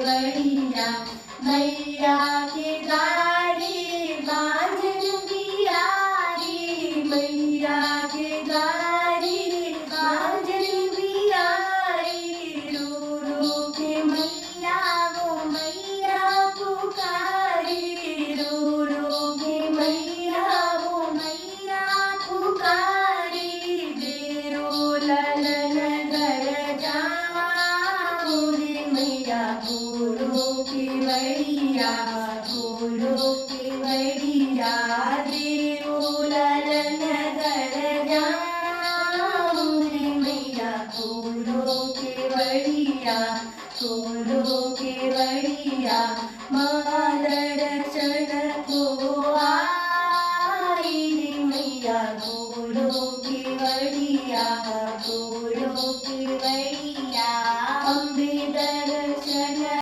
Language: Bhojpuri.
केवड़िया मैया के गाड़ी बाजन बिहारी मैया के गाड़ी बाजन बिहारी रो रो के मैया वो मैया पुकारी रो रो के मैया वो मैया पुकारी देरो ललन घर जावा रे मैया बोलो केवड़िया देरो ललन घर जावा रे मैया बोलो केवड़िया माँ